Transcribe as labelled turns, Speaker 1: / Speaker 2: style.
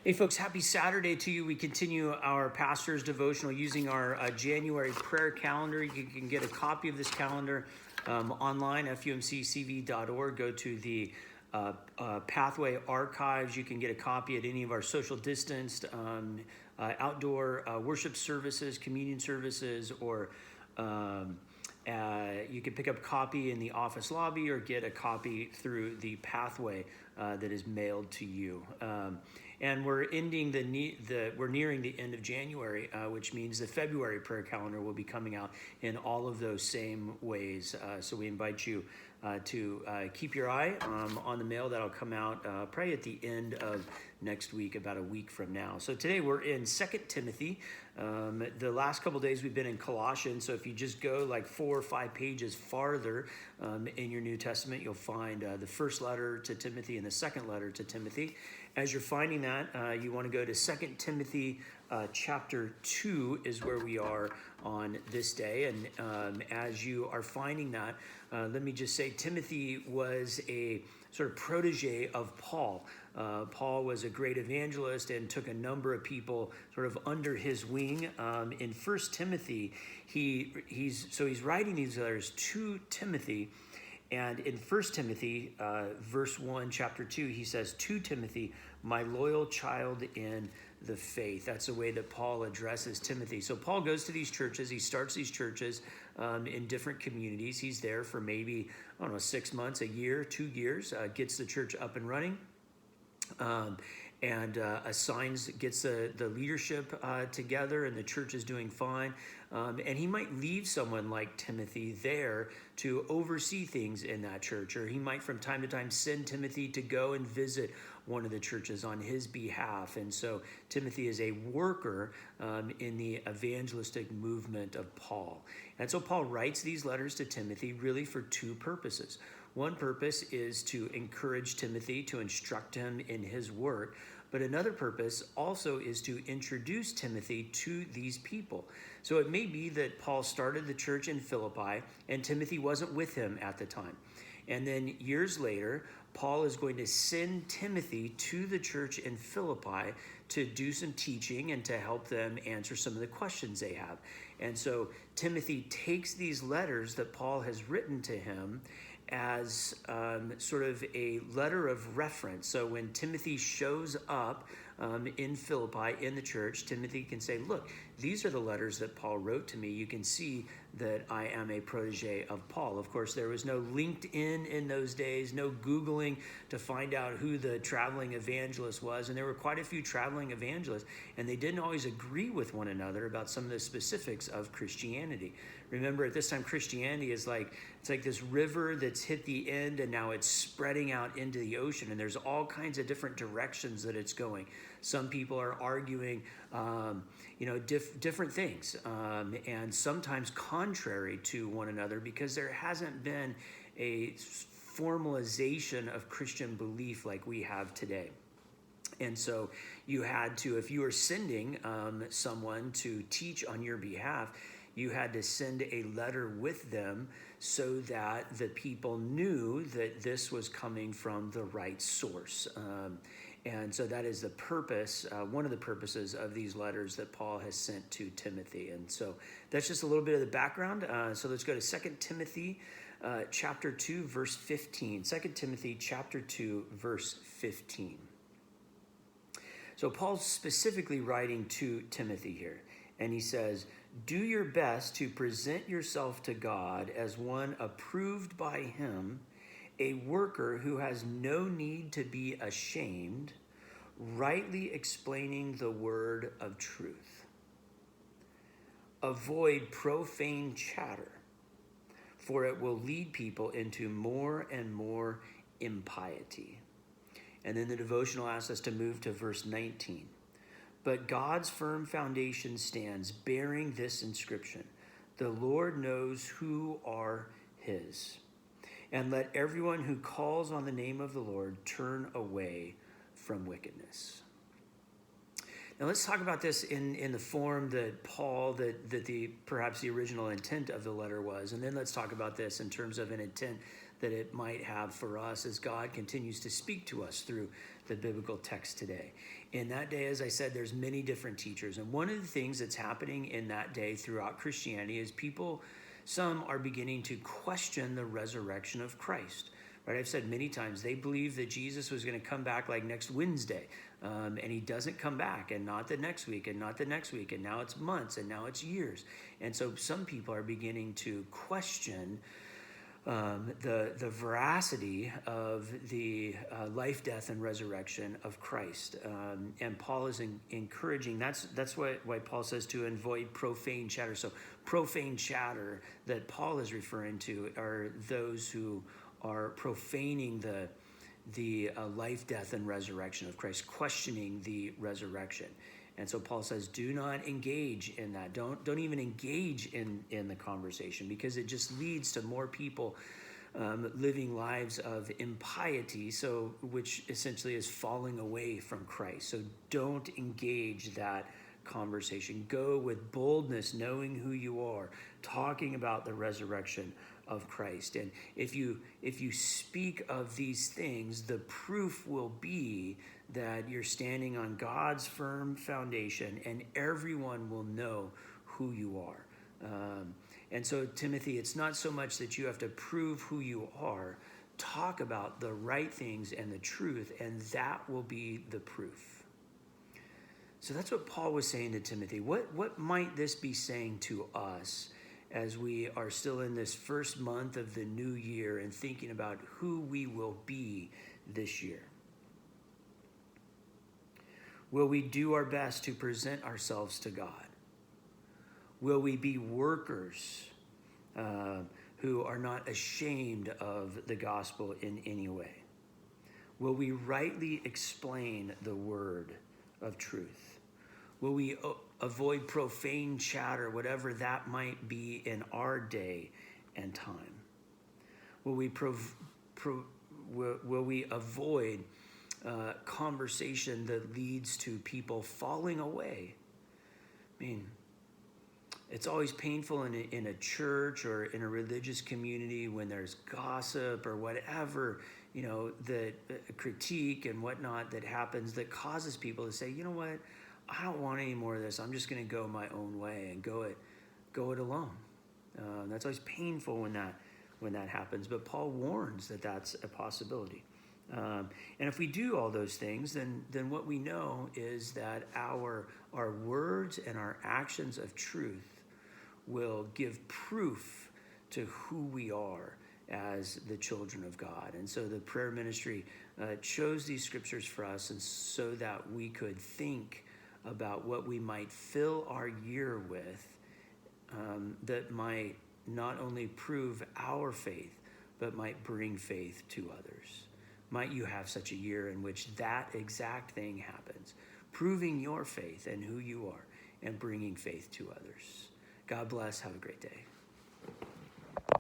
Speaker 1: Hey folks, happy Saturday to you. We continue our pastor's devotional using our January prayer calendar. You can get a copy of this calendar online, fumccv.org. Go to the Pathway Archives. You can get a copy at any of our social distanced outdoor worship services, communion services, or you can pick up a copy in the office lobby or get a copy through the Pathway that is mailed to you. And we're we're nearing the end of January, which means the February prayer calendar will be coming out in all of those same ways. So we invite you to keep your eye on the mail that'll come out probably at the end of next week, about a week from now. So today we're in 2 Timothy. The last couple days we've been in Colossians. So if you just go like 4 or 5 pages farther in your New Testament, you'll find the first letter to Timothy and the second letter to Timothy. As you're finding that, you want to go to 2 Timothy chapter 2 is where we are on this day. And as you are finding that, let me just say Timothy was a sort of protege of Paul. Paul was a great evangelist and took a number of people sort of under his wing. In 1 Timothy, he's writing these letters to Timothy. And in 1 Timothy, verse 1, chapter 2, he says, "To Timothy, my loyal child in the faith." That's the way that Paul addresses Timothy. So Paul goes to these churches. He starts these churches in different communities. He's there for maybe, 6 months, a year, 2 years, gets the church up and running. Gets the leadership together, and the church is doing fine. And he might leave someone like Timothy there to oversee things in that church, or he might from time to time send Timothy to go and visit one of the churches on his behalf. And so Timothy is a worker in the evangelistic movement of Paul. And so Paul writes these letters to Timothy really for 2 purposes. One purpose is to encourage Timothy, to instruct him in his work. But another purpose also is to introduce Timothy to these people. So it may be that Paul started the church in Philippi and Timothy wasn't with him at the time. And then years later, Paul is going to send Timothy to the church in Philippi to do some teaching and to help them answer some of the questions they have. And so Timothy takes these letters that Paul has written to him as sort of a letter of reference. So when Timothy shows up in Philippi in the church, Timothy can say, look, these are the letters that Paul wrote to me. You can see that I am a protege of Paul. Of course, there was no LinkedIn in those days, no Googling to find out who the traveling evangelist was. And there were quite a few traveling evangelists, and they didn't always agree with one another about some of the specifics of Christianity. Remember, at this time, Christianity is it's like this river that's hit the end, and now it's spreading out into the ocean, and there's all kinds of different directions that it's going. Some people are arguing, different things, and sometimes contrary to one another, because there hasn't been a formalization of Christian belief like we have today. And so you had to, if you were sending someone to teach on your behalf, you had to send a letter with them so that the people knew that this was coming from the right source. And so that is the purpose, one of the purposes of these letters that Paul has sent to Timothy. And so that's just a little bit of the background. So let's go to 2 Timothy chapter 2, verse 15. 2 Timothy chapter 2, verse 15. So Paul's specifically writing to Timothy here. And he says, "Do your best to present yourself to God as one approved by him, a worker who has no need to be ashamed, rightly explaining the word of truth. Avoid profane chatter, for it will lead people into more and more impiety." And then the devotional asks us to move to verse 19. "But God's firm foundation stands, bearing this inscription: The Lord knows who are his. And let everyone who calls on the name of the Lord turn away from wickedness." Now let's talk about this in the form that Paul, perhaps the original intent of the letter was. And then let's talk about this in terms of an intent that it might have for us as God continues to speak to us through the biblical text today. In that day, as I said, there's many different teachers. And one of the things that's happening in that day throughout Christianity is some are beginning to question the resurrection of Christ. Right? I've said many times, they believe that Jesus was going to come back like next Wednesday, and he doesn't come back, and not the next week, and not the next week, and now it's months, and now it's years. And so some people are beginning to question the veracity of the life, death, and resurrection of Christ. And Paul is encouraging, that's why Paul says to avoid profane chatter. So profane chatter that Paul is referring to are those who are profaning the life, death, and resurrection of Christ, questioning the resurrection. And so Paul says, do not engage in that. Don't even engage in the conversation, because it just leads to more people living lives of impiety, which essentially is falling away from Christ. So don't engage that conversation. Go with boldness, knowing who you are, talking about the resurrection of Christ. And if you speak of these things, the proof will be that you're standing on God's firm foundation, and everyone will know who you are. And so, Timothy, it's not so much that you have to prove who you are. Talk about the right things and the truth, and that will be the proof. So that's what Paul was saying to Timothy. What might this be saying to us as we are still in this first month of the new year and thinking about who we will be this year? Will we do our best to present ourselves to God? Will we be workers who are not ashamed of the gospel in any way? Will we rightly explain the word of truth? Will we avoid profane chatter, whatever that might be in our day and time? Will we avoid conversation that leads to people falling away? I mean, it's always painful in a church or in a religious community when there's gossip or whatever, the critique and whatnot that happens that causes people to say, you know what, I don't want any more of this. I'm just going to go my own way and go it alone. That's always painful when that happens. But Paul warns that that's a possibility. And if we do all those things, then what we know is that our words and our actions of truth will give proof to who we are as the children of God. And so the prayer ministry chose these scriptures for us, and so that we could think about what we might fill our year with, that might not only prove our faith, but might bring faith to others. Might you have such a year in which that exact thing happens, proving your faith and who you are and bringing faith to others. God bless. Have a great day.